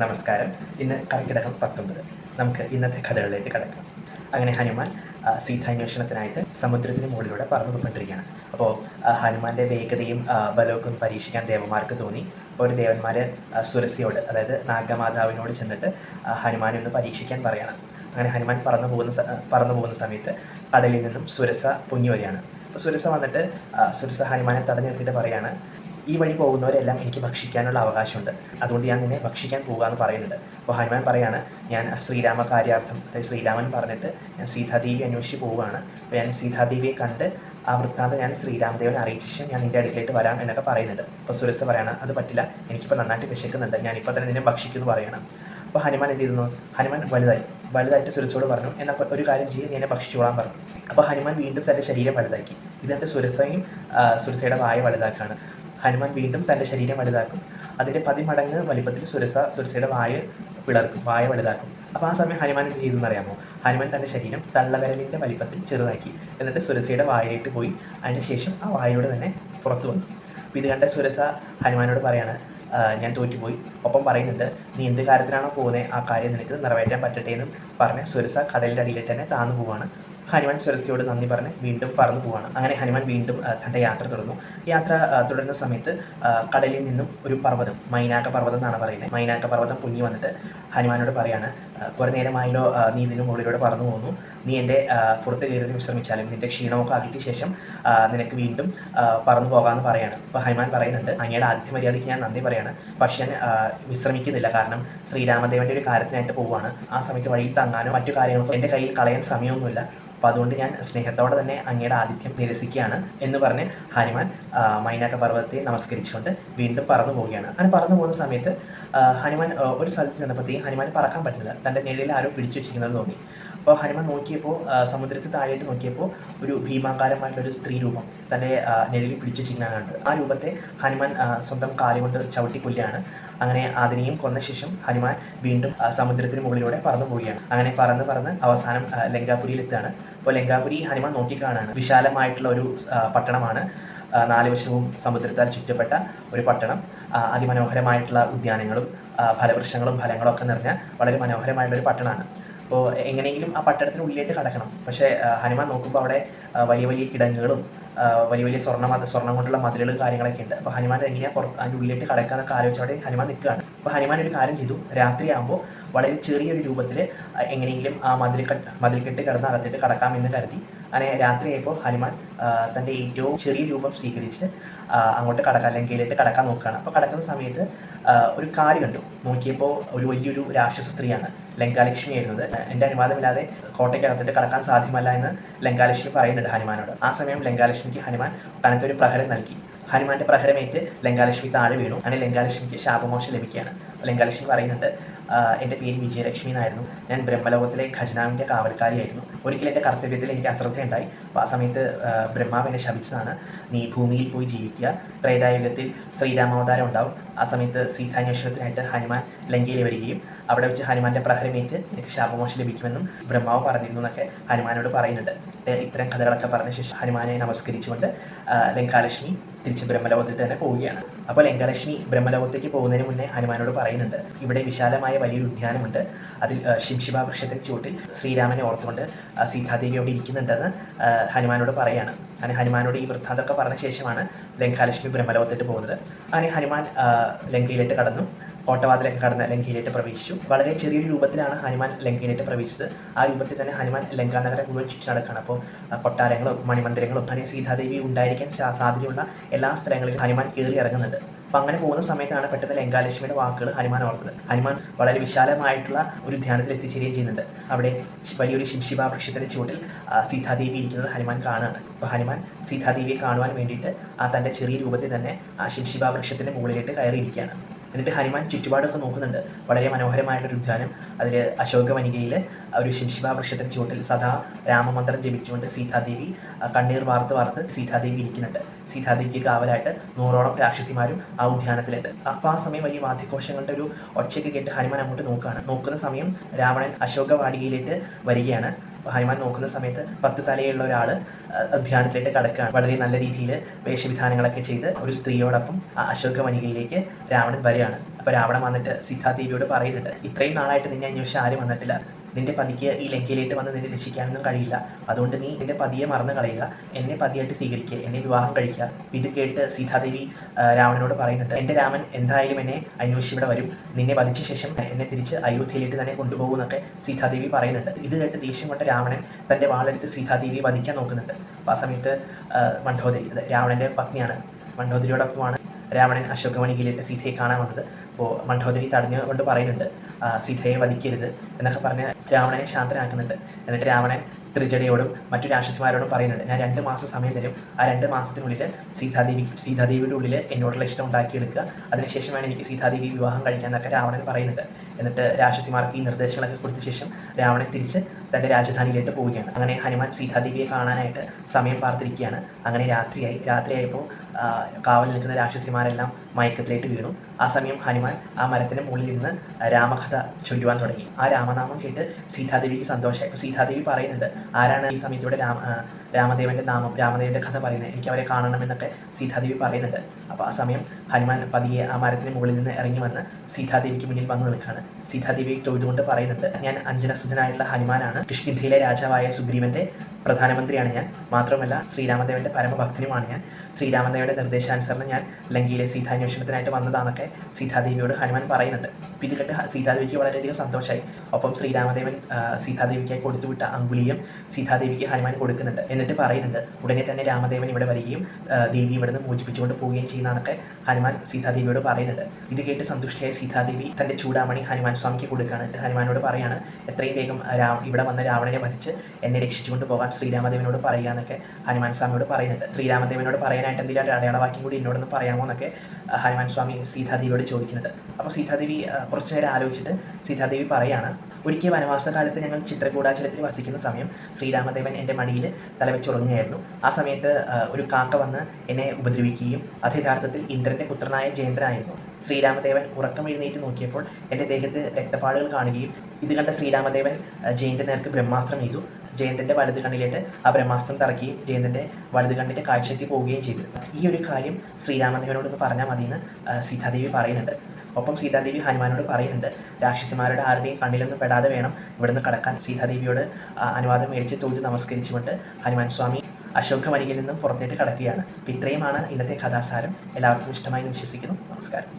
നമസ്കാരം. ഇന്ന് കർക്കിടകം 19. നമുക്ക് ഇന്നത്തെ കഥകളിലേക്ക് കടക്കാം. അങ്ങനെ ഹനുമാൻ സീതാന്വേഷണത്തിനായിട്ട് സമുദ്രത്തിന് മുകളിലൂടെ പറന്നു പോയിക്കൊണ്ടിരിക്കുകയാണ്. അപ്പോൾ ഹനുമാൻ്റെ വേഗതയും ബലമൊക്കെ ഒന്ന് പരീക്ഷിക്കാൻ ദേവന്മാർക്ക് തോന്നി. അപ്പോൾ ഒരു ദേവന്മാർ സുരസിയോട്, അതായത് നാഗമാതാവിനോട് ചെന്നിട്ട് ഹനുമാനെ ഒന്ന് പരീക്ഷിക്കാൻ പറയുകയാണ്. അങ്ങനെ ഹനുമാൻ പറന്നു പോകുന്ന സമയത്ത് കടലിൽ നിന്നും സുരസ പൊങ്ങി വരികയാണ്. അപ്പോൾ സുരസ വന്നിട്ട് സുരസ ഹനുമാനെ തടഞ്ഞു നിർത്തിയിട്ട് പറയുകയാണ്, ഈ വഴി പോകുന്നവരെല്ലാം എനിക്ക് ഭക്ഷിക്കാനുള്ള അവകാശമുണ്ട്, അതുകൊണ്ട് ഞാൻ നിന്നെ ഭക്ഷിക്കാൻ പോകുക എന്ന് പറയുന്നുണ്ട്. അപ്പോൾ ഹനുമാൻ പറയാണ്, ഞാൻ ശ്രീരാമ കാര്യാർത്ഥം, അതായത് ശ്രീരാമൻ പറഞ്ഞിട്ട് ഞാൻ സീതാദേവി അന്വേഷിച്ച് പോവുകയാണ്. അപ്പോൾ ഞാൻ സീതാദേവിയെ കണ്ട് ആ വൃത്താന്തം ഞാൻ ശ്രീരാമദേവനെ അറിയിച്ച ശേഷം ഞാൻ നിൻ്റെ അടുക്കിലേക്ക് വരാം എന്നൊക്കെ പറയുന്നുണ്ട്. അപ്പോൾ സുരസ പറയാണ്, അത് പറ്റില്ല, എനിക്കിപ്പോൾ നന്നായിട്ട് വിശക്കുന്നുണ്ട്, ഞാനിപ്പോൾ തന്നെ നിന്നെ ഭക്ഷിക്കുമെന്ന് പറയണം. അപ്പോൾ ഹനുമാൻ എന്ത് ചെയ്യുന്നു? ഹനുമാൻ വലുതായിട്ട് സുരസയോട് പറഞ്ഞു, എന്നാൽ ഒരു കാര്യം ചെയ്ത് ഞാൻ ഭക്ഷിച്ചോളാൻ പറഞ്ഞു. അപ്പോൾ ഹനുമാൻ വീണ്ടും തൻ്റെ ശരീരം വലുതാക്കി. ഇതെൻ്റെ സുരസയുടെ വായ വലുതാക്കാണ്. ഹനുമാൻ വീണ്ടും തൻ്റെ ശരീരം വലുതാക്കും. അതിൻ്റെ 10 മടങ്ങ് വലിപ്പത്തിൽ സുരസയുടെ വായ വലുതാക്കും. അപ്പോൾ ആ സമയം ഹനുമാൻ എന്ത് ചെയ്തു എന്നറിയാമോ? ഹനുമാൻ തൻ്റെ ശരീരം തള്ളവിരലിൻ്റെ വലിപ്പത്തിൽ ചെറുതാക്കി. എന്നിട്ട് സുരസയുടെ വായയിട്ട് പോയി അതിന് ശേഷം ആ വായയോട് തന്നെ പുറത്തു വന്നു. അപ്പോൾ ഇത് കണ്ട സുരസ ഹനുമാനോട് പറയാണ്, ഞാൻ തോറ്റുപോയി. ഒപ്പം പറയുന്നുണ്ട്, നീ എന്ത് കാര്യത്തിലാണോ പോകുന്നത് ആ കാര്യം നിനക്ക് നിറവേറ്റാൻ പറ്റട്ടെ എന്ന് പറഞ്ഞ് സുരസ കടലിൻ്റെ അടിയിലേക്ക് തന്നെ താന്നു പോവാണ്. ഹനുമാൻ സുരസയോട് നന്ദി പറഞ്ഞ് വീണ്ടും പറന്നു പോവാണ്. അങ്ങനെ ഹനുമാൻ വീണ്ടും തൻ്റെ യാത്ര തുടർന്നു. യാത്ര തുടരുന്ന സമയത്ത് കടലിൽ നിന്നും ഒരു പർവ്വതം, മൈനാക പർവ്വതം എന്നാണ് പറയുന്നത്, മൈനാക പർവ്വതം പൊങ്ങി വന്നിട്ട് ഹനുമാനോട് പറയാണ്, കുറേ നേരമായല്ലോ നീ ഇതിന് മുകളിലൂടെ പറന്നു പോകുന്നു, നീ എൻ്റെ പുറത്ത് കയറി വിശ്രമിച്ചാലും നിൻ്റെ ക്ഷീണമൊക്കെ ആക്കിയ ശേഷം നിനക്ക് വീണ്ടും പറന്നു പോകാമെന്ന് പറയാണ്. അപ്പോൾ ഹനുമാൻ പറയുന്നുണ്ട്, അങ്ങയുടെ ആതിഥ്യ മര്യാദയ്ക്ക് ഞാൻ നന്ദി പറയാണ്, പക്ഷേ ഞാൻ വിശ്രമിക്കുന്നില്ല, കാരണം ശ്രീരാമദേവൻ്റെ ഒരു കാര്യത്തിനായിട്ട് പോവുകയാണ്. ആ സമയത്ത് വഴിയിൽ തങ്ങാനോ മറ്റു കാര്യങ്ങൾക്കോ എൻ്റെ കയ്യിൽ കളയാൻ സമയമൊന്നുമില്ല, അപ്പോൾ അതുകൊണ്ട് ഞാൻ സ്നേഹത്തോടെ തന്നെ അങ്ങയുടെ ആതിഥ്യം നിരസിക്കുകയാണ് എന്ന് പറഞ്ഞ് ഹനുമാൻ മൈനാക പർവ്വതത്തെ നമസ്കരിച്ചുകൊണ്ട് വീണ്ടും പറന്നു പോവുകയാണ്. അങ്ങനെ പറന്നു പോകുന്ന സമയത്ത് ഹനുമാൻ ഒരു സ്ഥലത്ത് ചെന്നപ്പോഴത്തേക്കും ഹനുമാൻ പറക്കാൻ പറ്റുന്നില്ല, തൻ്റെ നിഴലിൽ ആരോ പിടിച്ചു വെച്ചിരിക്കുന്നത് തോന്നി. അപ്പോൾ ഹനുമാൻ നോക്കിയപ്പോൾ സമുദ്രത്തിൽ താഴേട്ട് നോക്കിയപ്പോൾ ഒരു ഭീമാകാരമായിട്ടുള്ളൊരു സ്ത്രീ രൂപം തൻ്റെ നിഴലിൽ പിടിച്ചു വെച്ചിരിക്കുന്നത് കണ്ടത്. ആ രൂപത്തെ ഹനുമാൻ സ്വന്തം കാലുകൊണ്ട് ചവിട്ടി കൊല്ലുകയാണ്. അങ്ങനെ അതിനെയും കൊന്ന ശേഷം ഹനുമാൻ വീണ്ടും സമുദ്രത്തിന് മുകളിലൂടെ പറന്നു പോവുകയാണ്. അങ്ങനെ പറന്ന് അവസാനം ലങ്കാപുരിയിലെത്തുകയാണ്. അപ്പോൾ ലങ്കാപുരി ഹനുമാൻ നോക്കിക്കാണാണ്, വിശാലമായിട്ടുള്ള ഒരു പട്ടണമാണ്, 4 വശവും സമുദ്രത്താൽ ചുറ്റപ്പെട്ട ഒരു പട്ടണം, അതിമനോഹരമായിട്ടുള്ള ഉദ്യാനങ്ങളും ഫലവൃക്ഷങ്ങളും ഫലങ്ങളും ഒക്കെ നിറഞ്ഞ വളരെ മനോഹരമായിട്ടുള്ളൊരു പട്ടണമാണ്. അപ്പോൾ എങ്ങനെയെങ്കിലും ആ പട്ടണത്തിന് ഉള്ളിലേക്ക് കടക്കണം. പക്ഷേ ഹനുമാൻ നോക്കുമ്പോൾ അവിടെ വലിയ കിടങ്ങുകളും വലിയ സ്വർണ്ണം കൊണ്ടുള്ള മതിലുകൾ കാര്യങ്ങളൊക്കെ ഉണ്ട്. അപ്പോൾ ഹനുമാൻ എങ്ങനെയാണ് അതിൻ്റെ ഉള്ളിലേക്ക് കടക്കാനൊക്കെ ആലോചിച്ച് അവിടെ ഹനുമാൻ നിൽക്കുകയാണ്. അപ്പോൾ ഹനുമാൻ ഒരു കാര്യം ചെയ്തു, രാത്രിയാകുമ്പോൾ വളരെ ചെറിയൊരു രൂപത്തിൽ എങ്ങനെയെങ്കിലും ആ മതിൽക്കെട്ട് കിടന്ന് അകത്തേക്ക് കടക്കാമെന്ന് കരുതി. അങ്ങനെ രാത്രിയായപ്പോൾ ഹനുമാൻ തൻ്റെ ഏറ്റവും ചെറിയ രൂപം സ്വീകരിച്ച് അങ്ങോട്ട് ലങ്കയിലേക്ക് കടക്കാൻ നോക്കുകയാണ്. അപ്പോൾ കടക്കുന്ന സമയത്ത് ഒരു കാര്യം കണ്ടു. നോക്കിയപ്പോൾ ഒരു വലിയൊരു രാക്ഷസ സ്ത്രീയാണ്, ലങ്കാലക്ഷ്മി ആയിരുന്നത്. എൻ്റെ അനുവാദമില്ലാതെ കോട്ടയ്ക്കകത്തിട്ട് കടക്കാൻ സാധ്യമല്ല എന്ന് ലങ്കാലക്ഷ്മി പറയുന്നുണ്ട് ഹനുമാനോട്. ആ സമയം ലങ്കാലക്ഷ്മിക്ക് ഹനുമാൻ കനത്തൊരു പ്രഹരം നൽകി. ഹനുമാൻ്റെ പ്രഹരമേറ്റ് ലങ്കാലക്ഷ്മി താഴെ വീണു. അങ്ങനെ ലങ്കാലക്ഷ്മിക്ക് ശാപമോക്ഷം ലഭിക്കുകയാണ്. ലങ്കാലക്ഷ്മി പറയുന്നുണ്ട്, എൻ്റെ പേര് വിജയലക്ഷ്മി എന്നായിരുന്നു, ഞാൻ ബ്രഹ്മലോകത്തിലെ ഖജനാവിൻ്റെ കാവൽക്കാരിയായിരുന്നു. ഒരിക്കലും എൻ്റെ കർത്തവ്യത്തിൽ എനിക്ക് അശ്രദ്ധയുണ്ടായി. അപ്പോൾ ആ സമയത്ത് ബ്രഹ്മാവ് എന്നെ ശപിച്ചതാണ്, നീ ഭൂമിയിൽ പോയി ജീവിക്കുക, ത്രേതായുഗത്തിൽ ശ്രീരാമാവതാരം ഉണ്ടാവും. ആ സമയത്ത് സീതാന്വേഷണത്തിനായിട്ട് ഹനുമാൻ ലങ്കയിൽ വരികയും അവിടെ വെച്ച് ഹനുമാൻ്റെ പ്രഹരമേറ്റ് എനിക്ക് ശാപമോക്ഷം ലഭിക്കുമെന്നും ബ്രഹ്മാവ് പറഞ്ഞിരുന്നു എന്നൊക്കെ ഹനുമാനോട് പറയുന്നുണ്ട്. ഇത്തരം കഥകളൊക്കെ പറഞ്ഞ ശേഷം ഹനുമാനെ നമസ്കരിച്ചുകൊണ്ട് ലങ്കാലക്ഷ്മി തിരിച്ച് ബ്രഹ്മലോകത്തിൽ തന്നെ പോവുകയാണ്. അപ്പോൾ ലങ്കാലക്ഷ്മി ബ്രഹ്മലോകത്തേക്ക് പോകുന്നതിന് മുന്നേ ഹനുമാനോട് പറയുന്നുണ്ട്, ഇവിടെ വിശാലമായ വലിയൊരു ഉദ്യാനമുണ്ട്, അതിൽ ശിംശിബാ വൃക്ഷത്തിന് ചുവട്ടിൽ ശ്രീരാമനെ ഓർത്തുകൊണ്ട് സീതാദേവി അവിടെ ഇരിക്കുന്നുണ്ടെന്ന് ഹനുമാനോട് പറയുകയാണ്. അങ്ങനെ ഹനുമാനോട് ഈ വൃത്താന്തമൊക്കെ പറഞ്ഞ ശേഷമാണ് ലങ്കാലക്ഷ്മി ബ്രഹ്മലോകത്തേക്ക് പോകുന്നത്. അങ്ങനെ ഹനുമാൻ ലങ്കയിലേക്ക് കടന്നു, കോട്ടവാതിലൊക്കെ കടന്ന് ലങ്കയിലേക്ക് പ്രവേശിച്ചു. വളരെ ചെറിയൊരു രൂപത്തിലാണ് ഹനുമാൻ ലങ്കയിലേക്ക് പ്രവേശിച്ചത്. ആ രൂപത്തിൽ തന്നെ ഹനുമാൻ ലങ്കാനഗരം മുഴുവൻ ചുറ്റി നടക്കുകയാണ്. അപ്പോൾ കൊട്ടാരങ്ങളും മണിമന്ദിരങ്ങളും അങ്ങനെ സീതാദേവി ഉണ്ടായിരിക്കാൻ സാധ്യതയുള്ള എല്ലാ സ്ഥലങ്ങളിലും ഹനുമാൻ കയറി ഇറങ്ങുന്നുണ്ട്. അപ്പം അങ്ങനെ പോകുന്ന സമയത്താണ് പെട്ടെന്ന് ലങ്കാലക്ഷ്മിയുടെ വാക്കുകൾ ഹനുമാൻ ഓർത്തത്. ഹനുമാൻ വളരെ വിശാലമായിട്ടുള്ള ഒരു ധ്യാനത്തിൽ എത്തിച്ചേരുകയും ചെയ്യുന്നുണ്ട്. അവിടെ വലിയൊരു ശിംശിബാ വൃക്ഷത്തിൻ്റെ ചുവട്ടിൽ സീതാദേവി ഇരിക്കുന്നത് ഹനുമാൻ കാണുകയാണ്. അപ്പോൾ ഹനുമാൻ സീതാദേവിയെ കാണുവാൻ വേണ്ടിയിട്ട് തൻ്റെ ചെറിയ രൂപത്തിൽ തന്നെ ആ ശിംശിബാ വൃക്ഷത്തിൻ്റെ മുകളിലേക്ക് കയറിയിരിക്കുകയാണ്. എന്നിട്ട് ഹനുമാൻ ചുറ്റുപാടൊക്കെ നോക്കുന്നുണ്ട്. വളരെ മനോഹരമായിട്ടൊരു ഉദ്യാനം, അതിൽ അശോകവനികയിൽ ഒരു ശിംശിബാ വൃക്ഷത്തിന് ചുവട്ടിൽ സദാ രാമമന്ത്രം ജപിച്ചുകൊണ്ട് സീതാദേവി കണ്ണീർ വാർത്ത് സീതാദേവി ഇരിക്കുന്നുണ്ട്. സീതാദേവിക്ക് കാവലായിട്ട് 100ഓളം രാക്ഷസിമാരും ആ ഉദ്യാനത്തിലുണ്ട്. അപ്പോൾ ആ സമയം വലിയ വാദ്യഘോഷങ്ങളുടെ ഒരു ഒച്ചയ്ക്ക് കേട്ട് ഹനുമാൻ അങ്ങോട്ട് നോക്കുന്ന സമയം രാവണൻ അശോകവാടികയിലേക്ക് വരികയാണ്. ഹനുമാൻ നോക്കുന്ന സമയത്ത് 10 തലയുള്ള ഒരാൾ ധ്യാനത്തിലേക്ക് കടക്കുകയാണ്. വളരെ നല്ല രീതിയിൽ വേഷവിധാനങ്ങളൊക്കെ ചെയ്ത് ഒരു സ്ത്രീയോടൊപ്പം അശോകവനികയിലേക്ക് രാവണൻ വരികയാണ്. അപ്പോൾ രാവണൻ വന്നിട്ട് സീതാദേവിയോട് പറയുന്നുണ്ട്, ഇത്രയും നാളായിട്ട് നിന്നെ അന്വേഷിച്ച് ആരും വന്നിട്ടില്ല. നിന്റെ പതിക്ക് ഈ ലങ്കയിലേക്ക് വന്ന് നിന്നെ രക്ഷിക്കാനൊന്നും കഴിയില്ല. അതുകൊണ്ട് നീ നിന്റെ പതിയെ മറന്നു കളയുക, എന്നെ പതിയായിട്ട് സ്വീകരിക്കുക, എന്നെ വിവാഹം കഴിക്കുക. ഇത് കേട്ട് സീതാദേവി രാവണനോട് പറയുന്നുണ്ട്, എൻ്റെ രാമൻ എന്തായാലും എന്നെ അന്വേഷിച്ച് ഇവിടെ വരും. നിന്നെ വധിച്ച ശേഷം എന്നെ തിരിച്ച് അയോധ്യയിലേക്ക് തന്നെ കൊണ്ടുപോകുമെന്നൊക്കെ സീതാദേവി പറയുന്നുണ്ട്. ഇത് കേട്ട് ദേഷ്യം കൊണ്ട് രാവണൻ തൻ്റെ വാളെടുത്ത് സീതാദേവിയെ വധിക്കാൻ നോക്കുന്നുണ്ട്. അപ്പോൾ ആ സമയത്ത് മണ്ഡോദരി, രാവണൻ്റെ പത്നിയാണ്, മണ്ഡോദരിയോടൊപ്പമാണ് രാവണൻ അശോകവനികയിലേക്ക് സീതയെ കാണാൻ വന്നത്. അപ്പോൾ മണ്ഡോദരി തടഞ്ഞുകൊണ്ട് പറയുന്നുണ്ട്, സീതയെ വധിക്കരുത് എന്നൊക്കെ പറഞ്ഞ് രാവണനെ ശാന്തനാക്കുന്നുണ്ട്. എന്നിട്ട് രാവണൻ ത്രിജടയോടും മറ്റു രാക്ഷസിമാരോടും പറയുന്നുണ്ട്, ഞാൻ 2 മാസം സമയം തരും. ആ 2 മാസത്തിനുള്ളിൽ സീതാദേവിയുടെ ഉള്ളിൽ എന്നോടുള്ള ഇഷ്ടം ഉണ്ടാക്കിയെടുക്കുക. അതിനുശേഷം വേണം എനിക്ക് സീതാദേവി വിവാഹം കഴിക്കാൻ എന്നൊക്കെ രാവണൻ പറയുന്നുണ്ട്. എന്നിട്ട് രാക്ഷസിമാർക്ക് ഈ നിർദ്ദേശങ്ങളൊക്കെ കൊടുത്ത ശേഷം രാവണൻ തിരിച്ച് തൻ്റെ രാജധാനിയിലേക്ക് പോവുകയാണ്. അങ്ങനെ ഹനുമാൻ സീതാദേവിയെ കാണാനായിട്ട് സമയം പാർത്തിരിക്കുകയാണ്. അങ്ങനെ രാത്രിയായപ്പോൾ കാവൽ നിൽക്കുന്ന രാക്ഷസിമാരെല്ലാം മയക്കത്തിലേക്ക് വീണു. ആ സമയം ഹനുമാൻ ആ മരത്തിൻ്റെ മുകളിൽ നിന്ന് രാമകഥ ചൊല്ലുവാൻ തുടങ്ങി. ആ രാമനാമം കേട്ട് സീതാദേവിക്ക് സന്തോഷമായി. അപ്പോൾ സീതാദേവി പറയുന്നുണ്ട്, ആരാണ് ഈ സമയത്തൂടെ രാമദേവൻ്റെ കഥ പറയുന്നത്, എനിക്ക് അവരെ കാണണമെന്നൊക്കെ സീതാദേവി പറയുന്നുണ്ട്. അപ്പോൾ ആ സമയം ഹനുമാൻ പതിയെ ആ മരത്തിന് മുകളിൽ നിന്ന് ഇറങ്ങി വന്ന് സീതാദേവിക്ക് മുന്നിൽ വന്ന് നിൽക്കുകയാണ്. സീതാദേവിയെ തൊഴുതുകൊണ്ട് പറയുന്നുണ്ട്, ഞാൻ അഞ്ജനസുതനായിട്ടുള്ള ഹനുമാനാണ്. കിഷ്കിന്ധിയിലെ രാജാവായ സുഗ്രീവൻ്റെ പ്രധാനമന്ത്രിയാണ് ഞാൻ. മാത്രമല്ല ശ്രീരാമദേവൻ്റെ പരമഭക്തനുമാണ് ഞാൻ. ശ്രീരാമദേവൻ്റെ നിർദ്ദേശാനുസരണം ഞാൻ ലങ്കയിലെ സീതാന്വേഷണത്തിനായിട്ട് വന്നതാണെന്നൊക്കെ സീതാദേവിയോട് ഹനുമാൻ പറയുന്നുണ്ട്. ഇത് കേട്ട് സീതാദേവിക്ക് വളരെയധികം സന്തോഷമായി. ഒപ്പം ശ്രീരാമദേവൻ സീതാദേവിക്കായി കൊടുത്തുവിട്ട അങ്കുലിയും സീതാദേവിക്ക് ഹനുമാൻ കൊടുക്കുന്നുണ്ട്. എന്നിട്ട് പറയുന്നുണ്ട്, ഉടനെ തന്നെ രാമദേവൻ ഇവിടെ വരികയും ദേവി ഇവിടുന്ന് മോചിപ്പിച്ചുകൊണ്ട് പോവുകയും ചെയ്യുന്നതാണൊക്കെ ഹനുമാൻ സീതാദേവിയോട് പറയുന്നുണ്ട്. ഇത് കേട്ട് സന്തുഷ്ടയായ സീതാദേവി തൻ്റെ ചൂടാമണി ഹനുമാൻ സ്വാമിക്ക് കൊടുക്കുകയാണ്. ഹനുമാനോട് പറയാണ്, എത്രയും വേഗം ഇവിടെ വന്ന രാവണനെ വധിച്ച് എന്നെ രക്ഷിച്ചുകൊണ്ട് പോകാൻ ശ്രീരാമദേവനോട് പറയുക എന്നൊക്കെ ഹനുമാൻ സ്വാമിയോട് പറയുന്നുണ്ട്. ശ്രീരാമദേവനോട് പറയാനായിട്ട് എന്തെങ്കിലും അടയാളവാക്യം കൂടി എന്നോടൊന്ന് പറയാമോ എന്നൊക്കെ ഹനുമാൻ സ്വാമി സീതാദേവിയോട് ചോദിക്കുന്നുണ്ട്. അപ്പോൾ സീതാദേവി കുറച്ചു നേരം ആലോചിച്ചിട്ട് സീതാദേവി പറയാണ്, ഒരിക്കൽ വനവാസകാലത്ത് ഞങ്ങൾ ചിത്രകൂടാചലത്തിൽ വസിക്കുന്ന സമയം ശ്രീരാമദേവൻ എൻ്റെ മടിയിൽ തലവെച്ചുറങ്ങുകയായിരുന്നു. ആ സമയത്ത് ഒരു കാക്ക വന്ന് എന്നെ ഉപദ്രവിക്കുകയും അത് യഥാർത്ഥത്തിൽ ഇന്ദ്രൻ്റെ പുത്രനായ ജയന്ദ്രനായിരുന്നു. ശ്രീരാമദേവൻ ഉറക്കം എഴുന്നേറ്റ് നോക്കിയപ്പോൾ എൻ്റെ ദേഹത്ത് രക്തപ്പാടുകൾ കാണുകയും ഇത് കണ്ട ശ്രീരാമദേവൻ ജയൻ്റെ നേർക്ക് ബ്രഹ്മാസ്ത്രം ചെയ്തു. ജയന്തൻ്റെ വലത് കണ്ണിലേക്ക് ആ ബ്രഹ്മാസ്ത്രം തറക്കുകയും ജയന്തൻ്റെ വലത് കണ്ണിൻ്റെ കാഴ്ചയെത്തി പോവുകയും ചെയ്തു. ഈ ഒരു കാര്യം ശ്രീരാമദേവനോടൊന്ന് പറഞ്ഞാൽ മതിയെന്ന് സീതാദേവി പറയുന്നുണ്ട്. ഒപ്പം സീതാദേവി ഹനുമാനോട് പറയുന്നുണ്ട്, രാക്ഷസിമാരുടെ ആരുടെയും കണ്ണിലൊന്നും പെടാതെ വേണം ഇവിടുന്ന് കടക്കാൻ. സീതാദേവിയോട് അനുവാദം മേടിച്ച് തൊഴുത് നമസ്കരിച്ചുകൊണ്ട് ഹനുമാൻ സ്വാമി അശോകവനികയിൽ നിന്നും പുറത്തേക്ക് കടക്കുകയാണ്. ഇത്രയുമാണ് ഇന്നത്തെ കഥാസാരം. എല്ലാവർക്കും ഇഷ്ടമായി എന്ന് വിശ്വസിക്കുന്നു. നമസ്കാരം.